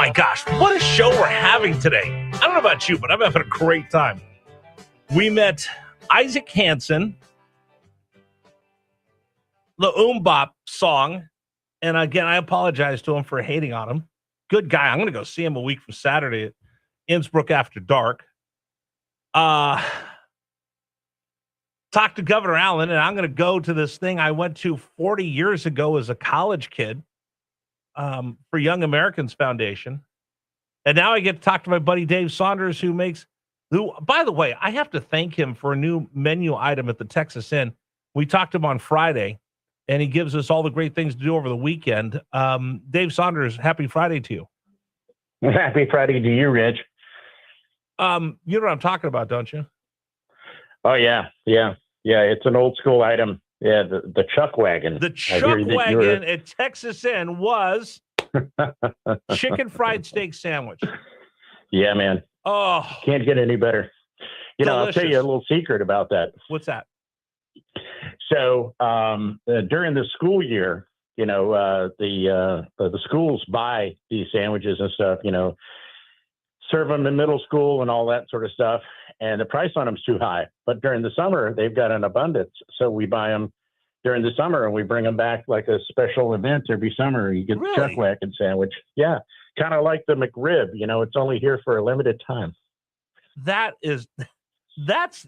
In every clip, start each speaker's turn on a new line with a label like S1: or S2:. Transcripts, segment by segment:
S1: my gosh, what a show we're having today. I don't know about you, but I'm having a great time. We met Isaac Hansen, the Bop song. And again, I apologize to him for hating on him. Good guy. I'm going to go see him a week from Saturday at Innsbruck after dark. Talk to Governor Allen, and I'm going to go to this thing I went to 40 years ago as a college kid for Young Americans Foundation. And now I get to talk to my buddy Dave Saunders, who, by the way, I have to thank him for a new menu item at the Texas Inn. We talked to him on Friday, and he gives us all the great things to do over the weekend. Dave Saunders, happy Friday to you.
S2: Happy Friday to you, Rich.
S1: You know what I'm talking about, don't you?
S2: Oh, yeah. It's an old school item. Yeah, the Chuck Wagon.
S1: The Chuck Wagon at Texas Inn was chicken fried steak sandwich.
S2: Yeah, man.
S1: Oh,
S2: can't get any better.
S1: Delicious.
S2: I'll tell you a little secret about that.
S1: What's that?
S2: So during the school year, the schools buy these sandwiches and stuff, serve them in middle school and all that sort of stuff. And the price on them is too high. But during the summer, they've got an abundance. So we buy them during the summer and we bring them back like a special event every summer. You get the Chuck Wagon sandwich. Yeah. Kind of like the McRib, it's only here for a limited time.
S1: That's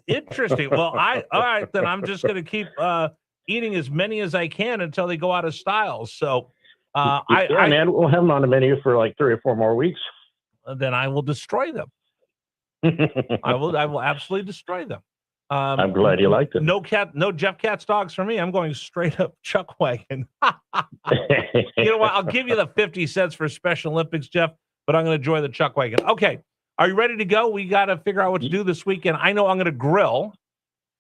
S1: interesting. Well, all right, then I'm just going to keep eating as many as I can until they go out of style. So
S2: man, we'll have them on the menu for like 3 or 4 more weeks.
S1: Then I will destroy them. I will absolutely destroy them.
S2: I'm glad you liked it.
S1: No Jeff Katz dogs for me. I'm going straight up Chuck Wagon. You know what? I'll give you the 50 cents for Special Olympics, Jeff, but I'm going to enjoy the Chuck Wagon. Okay. Are you ready to go? We got to figure out what to do this weekend. I know I'm going to grill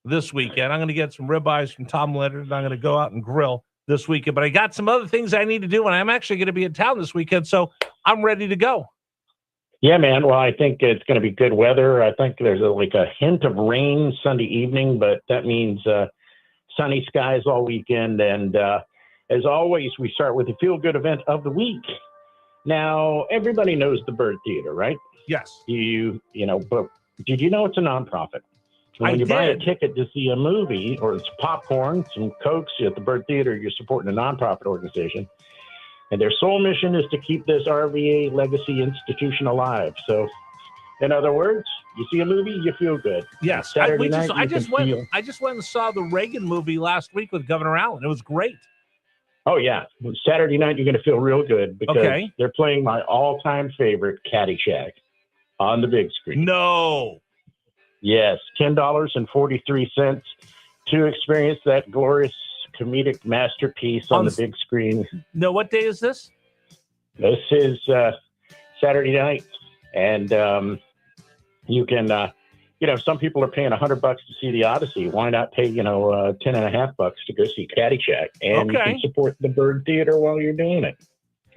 S1: this weekend. I'm going to get some ribeyes from Tom Leonard, and I'm going to go out and grill this weekend. But I got some other things I need to do, and I'm actually going to be in town this weekend, so I'm ready to go.
S2: Yeah, man. Well, I think it's going to be good weather. I think there's a hint of rain Sunday evening, but that means sunny skies all weekend. And as always, we start with the feel-good event of the week. Now, everybody knows the Bird Theater, right?
S1: Yes.
S2: But did you know it's a nonprofit? When you buy a ticket to see a movie, or it's popcorn, some Cokes at the Bird Theater, you're supporting a nonprofit organization. And their sole mission is to keep this RVA legacy institution alive. So, in other words, you see a movie, you feel good.
S1: Yes. I just went and saw the Reagan movie last week with Governor Allen. It was great.
S2: Oh, yeah. Saturday night, you're going to feel real good because they're playing my all-time favorite, Caddyshack, on the big screen.
S1: No.
S2: Yes, $10.43 to experience that glorious comedic masterpiece on the big screen.
S1: No, what day is this?
S2: This is Saturday night, and you can, some people are paying $100 to see the Odyssey. Why not pay, $10.50 to go see Caddyshack? And you can support the Bird Theater while you're doing it.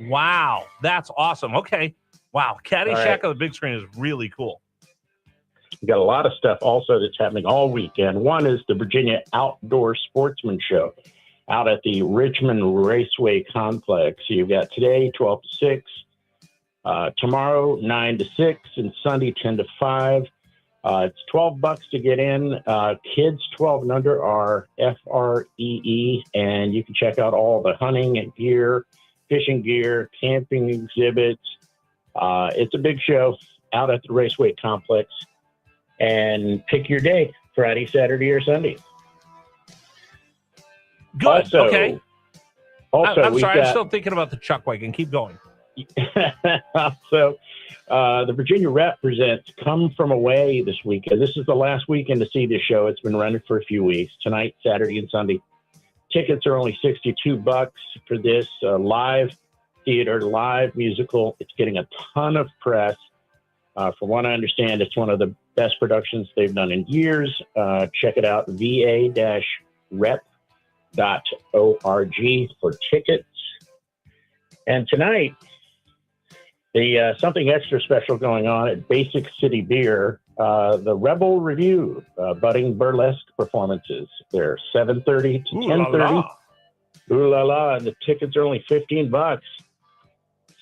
S1: Wow, that's awesome. Okay, wow, Caddyshack on the big screen is really cool.
S2: We got a lot of stuff also that's happening all weekend. One is the Virginia Outdoor Sportsman Show out at the Richmond Raceway Complex. So you've got today, 12 to 6, tomorrow, 9 to 6, and Sunday, 10 to 5. It's $12 to get in. Kids 12 and under are FREE, and you can check out all the hunting and gear, fishing gear, camping exhibits. It's a big show out at the Raceway Complex. And pick your day, Friday, Saturday, or Sunday.
S1: Good.
S2: Also,
S1: okay. I'm sorry. I'm still thinking about the Chuck Wagon. Keep going.
S2: So, the Virginia Rep presents Come From Away this weekend. This is the last weekend to see this show. It's been running for a few weeks. Tonight, Saturday, and Sunday. Tickets are only $62 for this live theater, live musical. It's getting a ton of press. From what I understand, it's one of the best productions they've done in years. Check it out, va-rep.org for tickets. And tonight, the something extra special going on at Basic City Beer, the Rebel Review, budding burlesque performances. They're 7:30 to 10:30. Ooh la la, and the tickets are only $15.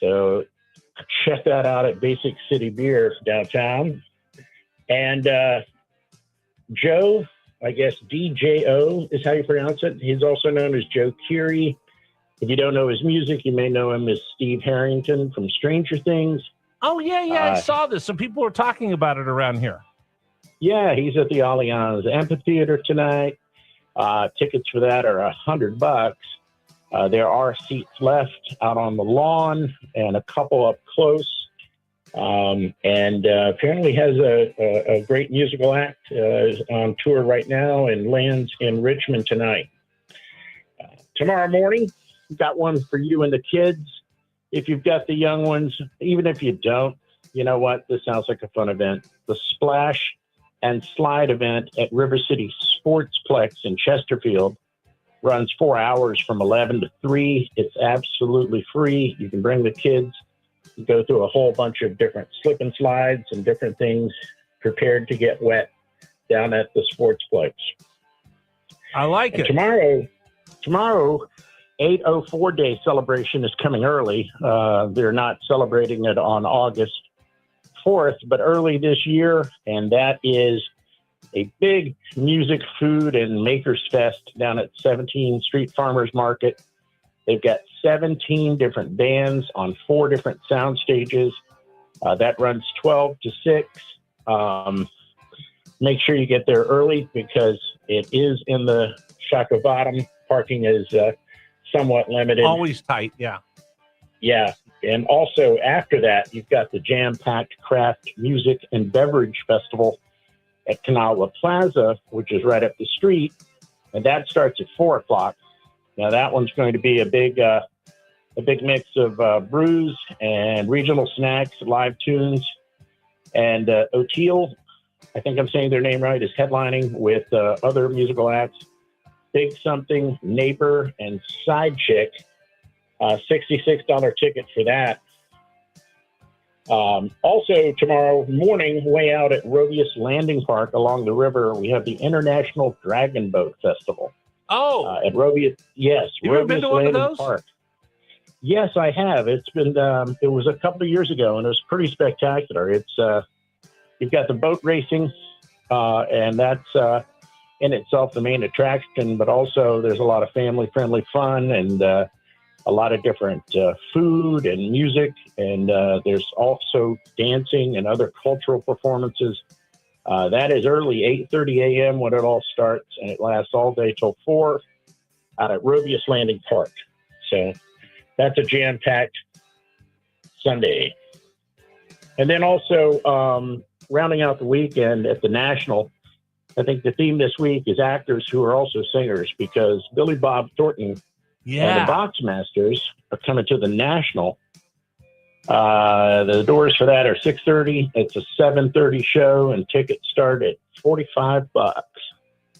S2: So check that out at Basic City Beer downtown. And Joe, I guess DJO is how you pronounce it. He's also known as Joe Keery. If you don't know his music, you may know him as Steve Harrington from Stranger Things.
S1: Oh, yeah, I saw this. Some people were talking about it around here.
S2: Yeah, he's at the Allianz Amphitheater tonight. Tickets for that are $100. There are seats left out on the lawn and a couple up close. And apparently has a great musical act on tour right now and lands in Richmond tonight. Tomorrow morning, we've got one for you and the kids. If you've got the young ones, even if you don't, you know what? This sounds like a fun event. The Splash and Slide event at River City Sportsplex in Chesterfield runs 4 hours from 11 to 3. It's absolutely free. You can bring the kids, go through a whole bunch of different slip and slides and different things prepared to get wet down at the Sportsplex.
S1: I like it.
S2: Tomorrow, 804 Day celebration is coming early. They're not celebrating it on August 4th, but early this year, and that is a big music, food, and makers fest down at 17 Street Farmers Market. They've got 17 different bands on 4 different sound stages. That runs 12 to 6. Make sure you get there early because it is in the Shaka Bottom. Parking is somewhat limited.
S1: Always tight, yeah.
S2: Yeah. And also after that, you've got the jam-packed craft music and beverage festival at Kanawha Plaza, which is right up the street. And that starts at 4 o'clock. Now that one's going to be a big mix of brews and regional snacks, live tunes. And O'Teal, I think I'm saying their name right, is headlining with other musical acts. Big Something, Neighbor, and Side Chick. $66 ticket for that. Also, tomorrow morning, way out at Rovius Landing Park along the river, we have the International Dragon Boat Festival.
S1: Oh,
S2: at Rovius, yes.
S1: You ever been to one of those?
S2: Park. Yes, I have. It's been. It was a couple of years ago, and it was pretty spectacular. It's you've got the boat racing, and that's in itself the main attraction. But also, there's a lot of family-friendly fun and a lot of different food and music, and there's also dancing and other cultural performances. That is early, 8:30 a.m. when it all starts, and it lasts all day till 4 out at Rovius Landing Park. So that's a jam-packed Sunday. And then also rounding out the weekend at the National, I think the theme this week is actors who are also singers, because Billy Bob Thornton and the Boxmasters are coming to the National. The doors for that are 6:30. It's a 7:30 show, and tickets start at $45.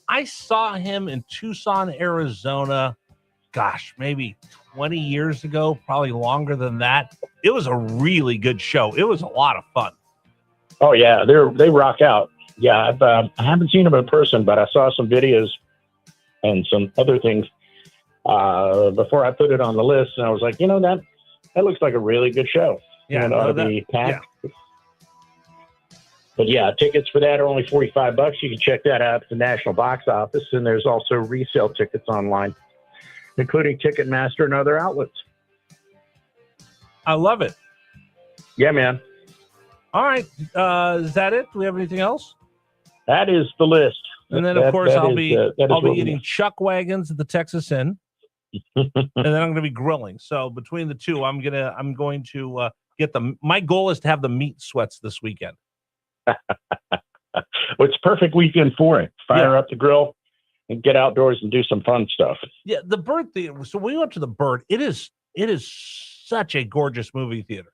S1: I saw him in Tucson, Arizona. Gosh, maybe 20 years ago, probably longer than that. It was a really good show. It was a lot of fun.
S2: Oh yeah, they rock out. Yeah, I haven't seen them in person, but I saw some videos and some other things before I put it on the list, and I was like, that looks like a really good show.
S1: Yeah,
S2: it ought to be packed. Yeah. But yeah, tickets for that are only $45. You can check that out at the National Box Office, and there's also resale tickets online, including Ticketmaster and other outlets.
S1: I love it.
S2: Yeah, man.
S1: All right, is that it? Do we have anything else?
S2: That is the list.
S1: And then, of course, I'll be eating chuck wagons at the Texas Inn. And then I'm going to be grilling. So between the two, I'm going to get my goal is to have the meat sweats this weekend.
S2: Well, it's a perfect weekend for it. Fire up the grill and get outdoors and do some fun stuff. Yeah,
S1: the Bird Theater. So we went to the Bird. It is such a gorgeous movie theater.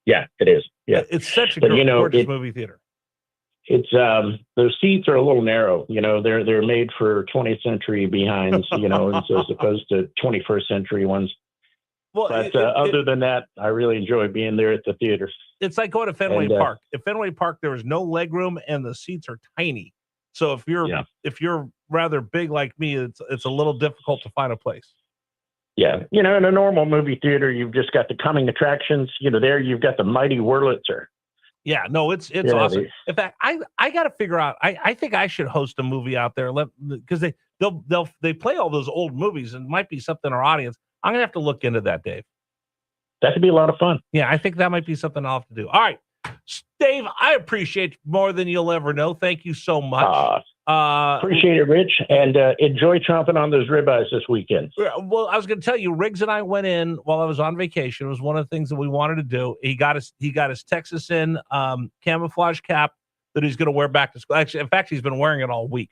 S2: Yeah, it is. Yeah,
S1: it's such a gorgeous movie theater.
S2: It's those seats are a little narrow. They're made for 20th century behinds. As opposed to 21st century ones. Well, but other than that, I really enjoy being there at the theater.
S1: It's like going to Fenway Park. At Fenway Park, there is no leg room and the seats are tiny. So if you're rather big like me, it's a little difficult to find a place.
S2: Yeah. In a normal movie theater, you've just got the coming attractions. There you've got the mighty Wurlitzer.
S1: Yeah, no, it's awesome. In fact, I got to figure out. I think I should host a movie out there because they play all those old movies and it might be something our audience. I'm gonna have to look into that, Dave.
S2: That could be a lot of fun.
S1: Yeah, I think that might be something I'll have to do. All right, Dave, I appreciate you more than you'll ever know. Thank you so much.
S2: Appreciate it, Rich, and enjoy chomping on those ribeyes this weekend.
S1: Well, I was going to tell you, Riggs and I went in while I was on vacation. It was one of the things that we wanted to do. He got his Texas in camouflage cap that he's going to wear back to school. Actually, in fact, he's been wearing it all week.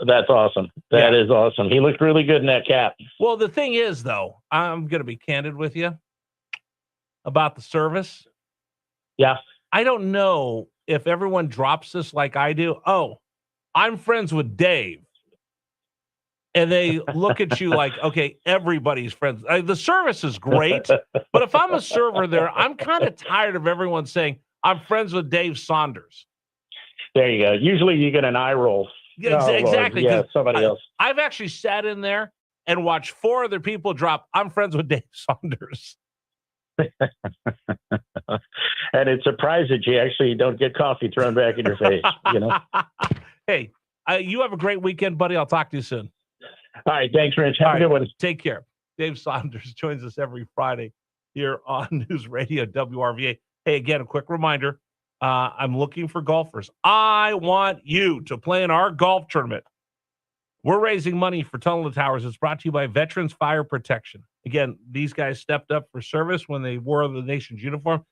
S2: That's awesome. That is awesome. He looked really good in that cap.
S1: Well, the thing is, though, I'm going to be candid with you about the service.
S2: Yeah.
S1: I don't know if everyone drops this like I do. Oh, I'm friends with Dave. And they look at you like, okay, everybody's friends. The service is great. But if I'm a server there, I'm kind of tired of everyone saying, I'm friends with Dave Saunders.
S2: There you go. Usually you get an eye roll.
S1: Yeah, exactly.
S2: Yeah, somebody else.
S1: I've actually sat in there and watched 4 other people drop, I'm friends with Dave Saunders.
S2: And it's surprised that you actually don't get coffee thrown back in your face,
S1: Hey, you have a great weekend, buddy. I'll talk to you soon.
S2: All right. Thanks, Rich. Have a good one.
S1: Take care. Dave Saunders joins us every Friday here on News Radio WRVA. Hey, again, a quick reminder. I'm looking for golfers. I want you to play in our golf tournament. We're raising money for Tunnel to Towers. It's brought to you by Veterans Fire Protection. Again, these guys stepped up for service when they wore the nation's uniform.